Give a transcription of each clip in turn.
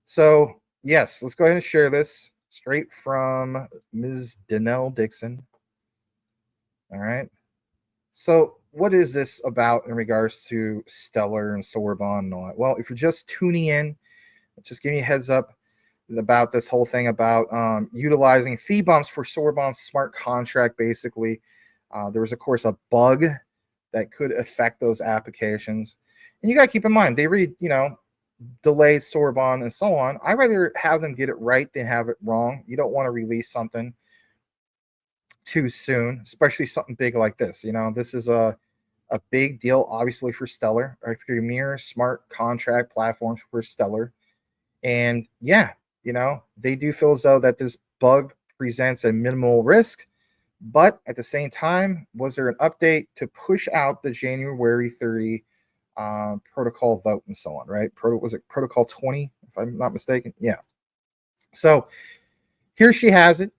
So, yes, let's go ahead and share this straight from Ms. Danelle Dixon. All right. So, what is this about in regards to Stellar and Soroban and all that? Well, if you're just tuning in, just give me a heads up about this whole thing about utilizing fee bumps for Soroban's smart contract. Basically, there was, of course, a bug that could affect those applications. And you got to keep in mind, they delayed Soroban and so on. I'd rather have them get it right than have it wrong. You don't want to release something too soon, especially something big like this. This is a big deal, obviously, for Stellar, a premier smart contract platform for Stellar. And yeah, they do feel as though that this bug presents a minimal risk. But at the same time, was there an update to push out the January 30 protocol vote and so on, right? Was it protocol 20, if I'm not mistaken? Yeah. So here she has it.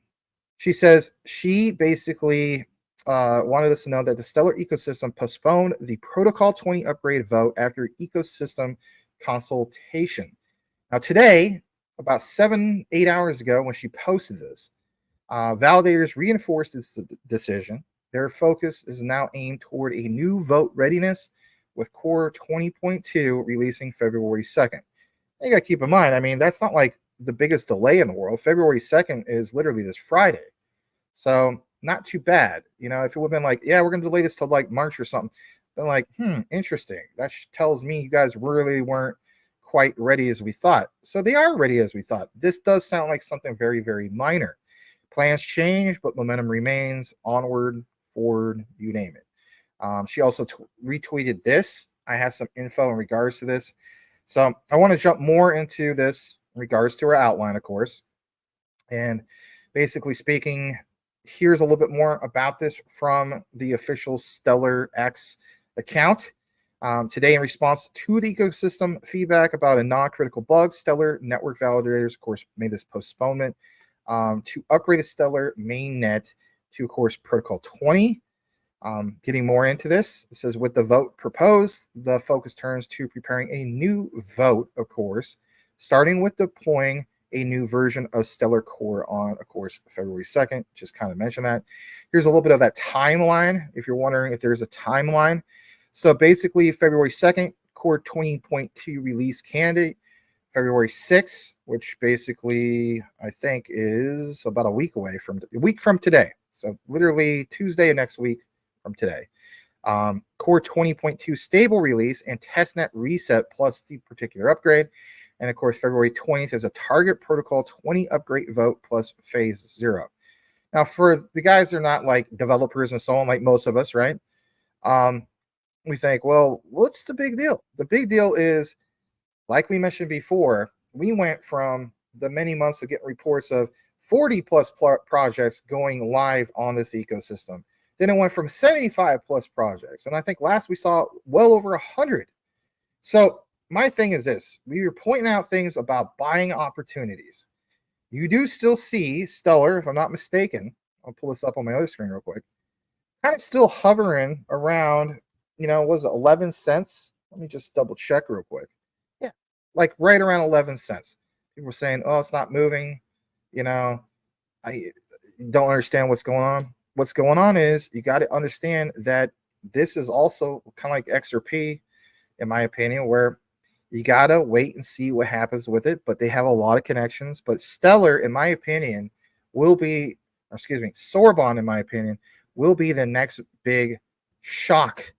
She says she basically wanted us to know that the Stellar ecosystem postponed the protocol 20 upgrade vote after ecosystem consultation. Now today, about 7-8 hours ago, when she posted this, validators reinforced this decision. Their focus is now aimed toward a new vote readiness, with Core 20.2 releasing February 2nd. You got to keep in mind, I mean, that's not like the biggest delay in the world. February 2nd is literally this Friday. So not too bad. If it would have been like, yeah, we're going to delay this till like March or something, been like, interesting. That tells me you guys really weren't quite ready as we thought. So they are ready as we thought. This does sound like something very, very minor. Plans change, but momentum remains. Onward, forward, you name it. She also retweeted this. I have some info in regards to this. So I want to jump more into this in regards to her outline, of course. And basically speaking, here's a little bit more about this from the official Stellar X account. Today, in response to the ecosystem feedback about a non-critical bug, Stellar network validators, of course, made this postponement to upgrade the Stellar mainnet to, of course, Protocol 20. Getting more into this, it says with the vote proposed, the focus turns to preparing a new vote, of course, starting with deploying a new version of Stellar Core on, of course, February 2nd. Just kind of mention that. Here's a little bit of that timeline, if you're wondering if there's a timeline. So basically, February 2nd, Core 20.2 release candidate. February 6th, which basically I think is about a week from today. So literally Tuesday of next week from today. Core 20.2 stable release and testnet reset plus the particular upgrade. And of course, February 20th is a target protocol 20 upgrade vote plus phase 0. Now, for the guys that are not like developers and so on, like most of us, right? We think, well, what's the big deal? The big deal is, like we mentioned before, we went from the many months of getting reports of 40 plus projects going live on this ecosystem. Then it went from 75 plus projects. And I think last we saw well over 100. So my thing is this. We were pointing out things about buying opportunities. You do still see Stellar, if I'm not mistaken. I'll pull this up on my other screen real quick. Kind of still hovering around, was it 11 cents? Let me just double check real quick. Yeah, like right around 11 cents. People were saying, oh, it's not moving. I don't understand what's going on. What's going on is you got to understand that this is also kind of like XRP, in my opinion, where you got to wait and see what happens with it. But they have a lot of connections. But Stellar, in my opinion, Soroban, in my opinion, will be the next big shock.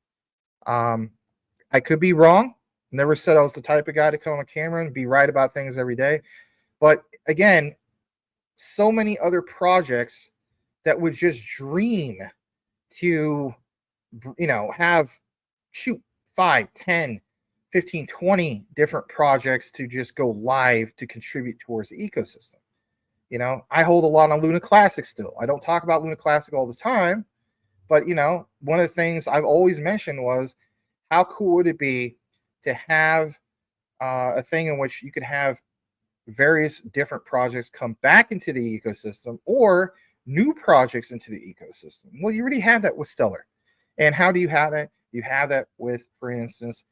I could be wrong. Never said I was the type of guy to come on camera and be right about things every day. But again, so many other projects that would just dream to, have 5, 10, 15, 20 different projects to just go live to contribute towards the ecosystem. I hold a lot on Luna Classic still. I don't talk about Luna Classic all the time, but, one of the things I've always mentioned was how cool would it be to have a thing in which you could have various different projects come back into the ecosystem or new projects into the ecosystem. Well, you already have that with Stellar. And how do you have that? You have that with, for instance,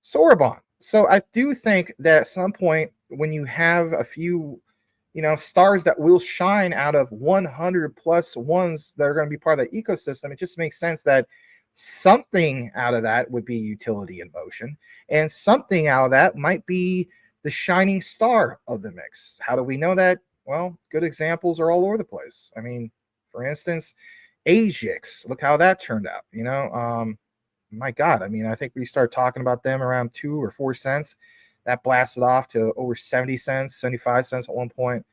Soroban. So I do think that at some point when you have a few, stars that will shine out of 100 plus ones that are going to be part of that ecosystem, it just makes sense that something out of that would be utility in motion, and something out of that might be the shining star of the mix. How do we know that? Well, good examples are all over the place. I mean, for instance, Agix, look how that turned out. My God, I mean, I think we started talking about them around 2 or 4 cents. That blasted off to over 70 cents, 75 cents at one point.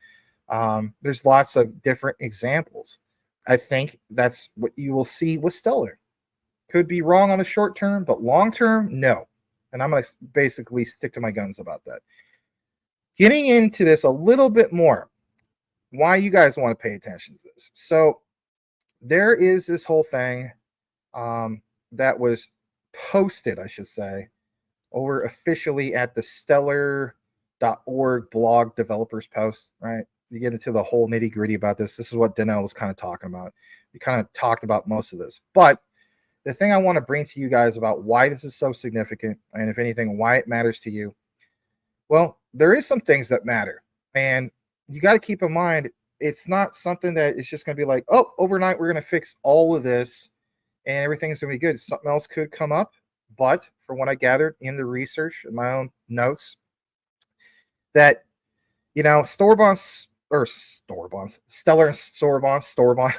There's lots of different examples. I think that's what you will see with Stellar. Could be wrong on the short term, but long term, no. And I'm going to basically stick to my guns about that. Getting into this a little bit more, why you guys want to pay attention to this. So there is this whole thing that was posted, I should say, over officially at the stellar.org blog developers post, right? You get into the whole nitty gritty about this. This is what Danelle was kind of talking about. We kind of talked about most of this. But the thing I want to bring to you guys about why this is so significant, and if anything, why it matters to you, well, there is some things that matter. And you got to keep in mind, it's not something that is just going to be like, oh, overnight we're going to fix all of this and everything's going to be good. Something else could come up. But from what I gathered in the research in my own notes, that, Soroban's, Stellar and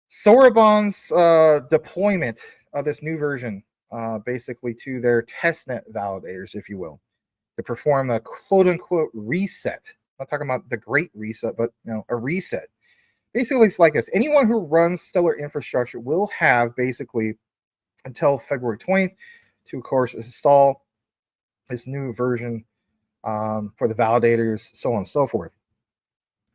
Soroban's deployment of this new version, basically to their testnet validators, if you will, to perform a quote unquote reset. I'm not talking about the great reset, but a reset. Basically, it's like this. Anyone who runs Stellar infrastructure will have basically until February 20th to, of course, install this new version for the validators, so on and so forth.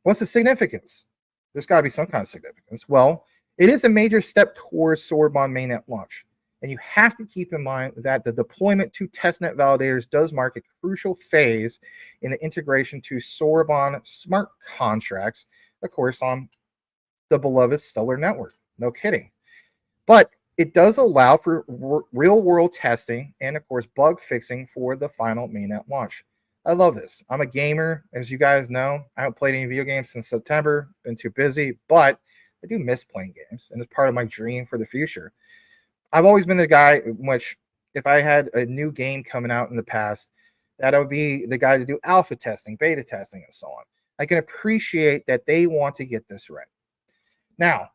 What's the significance? There's got to be some kind of significance. Well, it is a major step towards Soroban mainnet launch. And you have to keep in mind that the deployment to testnet validators does mark a crucial phase in the integration to Soroban smart contracts, of course, on the beloved Stellar network. No kidding. But it does allow for real-world testing and, of course, bug fixing for the final mainnet launch. I love this. I'm a gamer, as you guys know. I haven't played any video games since September. Been too busy, but I do miss playing games, and it's part of my dream for the future. I've always been the guy in which, if I had a new game coming out in the past, that I would be the guy to do alpha testing, beta testing, and so on. I can appreciate that they want to get this right. Now,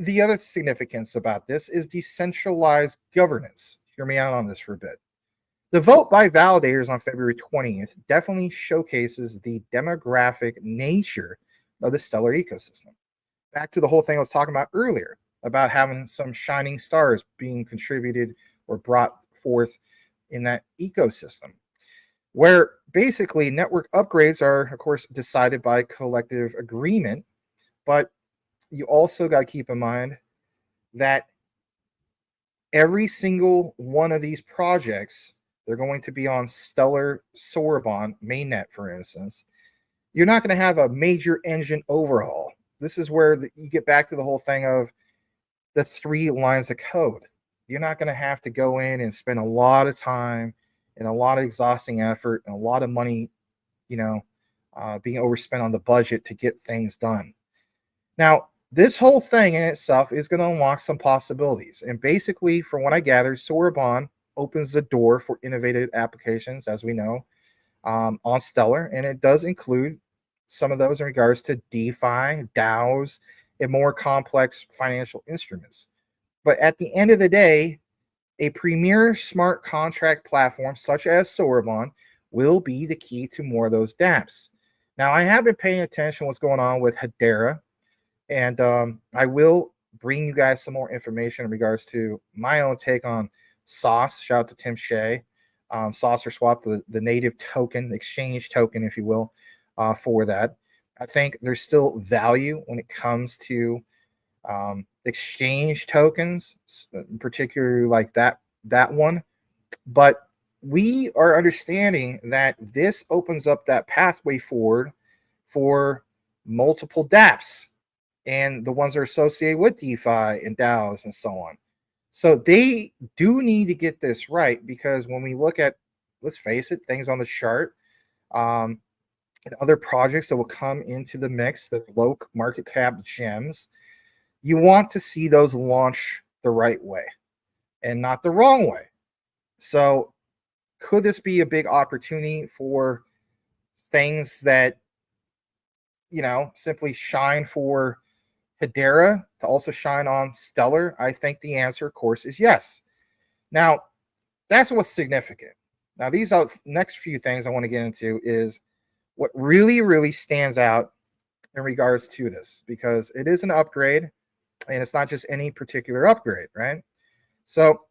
the other significance about this is decentralized governance. Hear me out on this for a bit. The vote by validators on February 20th definitely showcases the demographic nature of the Stellar ecosystem. Back to the whole thing I was talking about earlier, about having some shining stars being contributed or brought forth in that ecosystem, where basically network upgrades are, of course, decided by collective agreement, but you also got to keep in mind that every single one of these projects, they're going to be on Stellar Soroban mainnet, for instance. You're not going to have a major engine overhaul. This is where you get back to the whole thing of the 3 lines of code. You're not going to have to go in and spend a lot of time and a lot of exhausting effort and a lot of money, being overspent on the budget to get things done. Now, this whole thing in itself is going to unlock some possibilities. And basically, from what I gathered, Soroban opens the door for innovative applications, as we know, on Stellar. And it does include some of those in regards to DeFi, DAOs, and more complex financial instruments. But at the end of the day, a premier smart contract platform such as Soroban will be the key to more of those dApps. Now, I have been paying attention to what's going on with Hedera, and I will bring you guys some more information in regards to my own take on Sauce. Shout out to Tim Shea. Saucer Swap, the native token, exchange token, if you will, for that. I think there's still value when it comes to exchange tokens, particularly like that one. But we are understanding that this opens up that pathway forward for multiple dApps and the ones that are associated with DeFi and DAOs and so on. So they do need to get this right, because when we look at, let's face it, things on the chart, and other projects that will come into the mix that are low market cap gems, you want to see those launch the right way and not the wrong way. So could this be a big opportunity for things that, simply shine for Hedera to also shine on Stellar? I think the answer, of course, is yes. Now, that's what's significant. Now, these are next few things I want to get into is what really, really stands out in regards to this, because it is an upgrade and it's not just any particular upgrade, right? So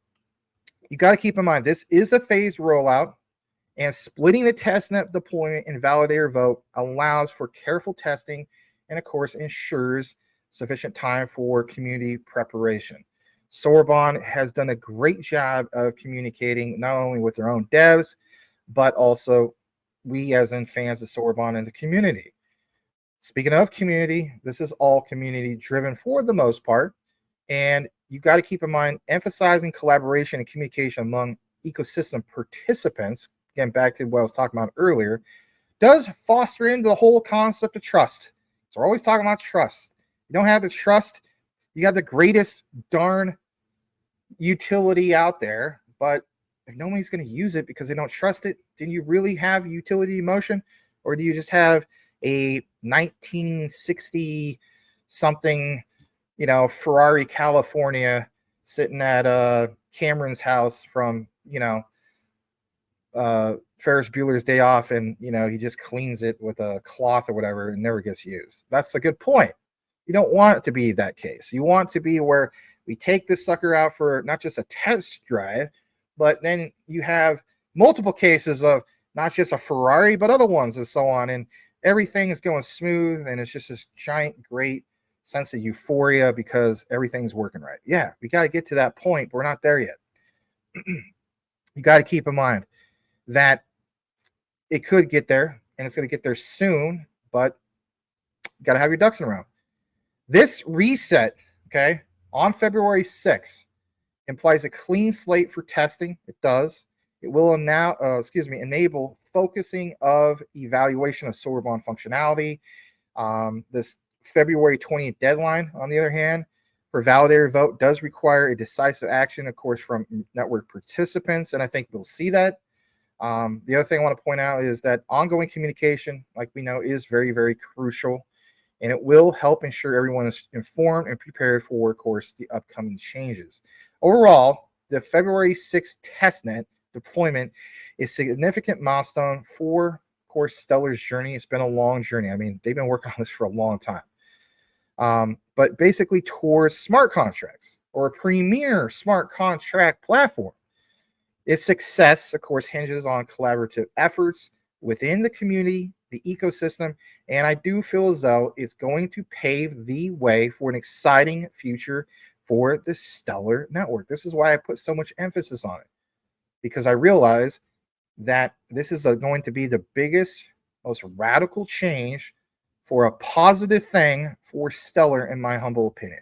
you got to keep in mind, this is a phased rollout, and splitting the testnet deployment and validator vote allows for careful testing and, of course, ensures sufficient time for community preparation. Soroban has done a great job of communicating not only with their own devs, but also we as in fans of Soroban and the community. Speaking of community, this is all community driven for the most part. And you got to keep in mind, emphasizing collaboration and communication among ecosystem participants, again, back to what I was talking about earlier, does foster into the whole concept of trust. So we're always talking about trust. You don't have the trust, you got the greatest darn utility out there, but if nobody's going to use it because they don't trust it, do you really have utility motion? Or do you just have a 1960 something, Ferrari California sitting at Cameron's house from, Ferris Bueller's Day Off, and he just cleans it with a cloth or whatever and never gets used? That's a good point. You don't want it to be that case. You want to be where we take this sucker out for not just a test drive, but then you have multiple cases of not just a Ferrari, but other ones and so on. And everything is going smooth, and it's just this giant, great sense of euphoria because everything's working right. Yeah, we got to get to that point, but we're not there yet. You got to keep in mind that it could get there, and it's going to get there soon, but you got to have your ducks in a row. This reset, okay, on February 6th implies a clean slate for testing. It does. It will now, enable focusing of evaluation of Soroban functionality. This February 20th deadline, on the other hand, for validator vote does require a decisive action, of course, from network participants, and I think we'll see that. The other thing I want to point out is that ongoing communication, like we know, is very, very crucial, and it will help ensure everyone is informed and prepared for, of course, the upcoming changes. Overall, the February 6th testnet deployment is a significant milestone for, of course, Stellar's journey. It's been a long journey. I mean, they've been working on this for a long time. But basically towards smart contracts, or a premier smart contract platform. Its success, of course, hinges on collaborative efforts within the community, the ecosystem, and I do feel as though it's going to pave the way for an exciting future for the Stellar network. This is why I put so much emphasis on it, because I realize that this is going to be the biggest, most radical change for a positive thing for Stellar, in my humble opinion.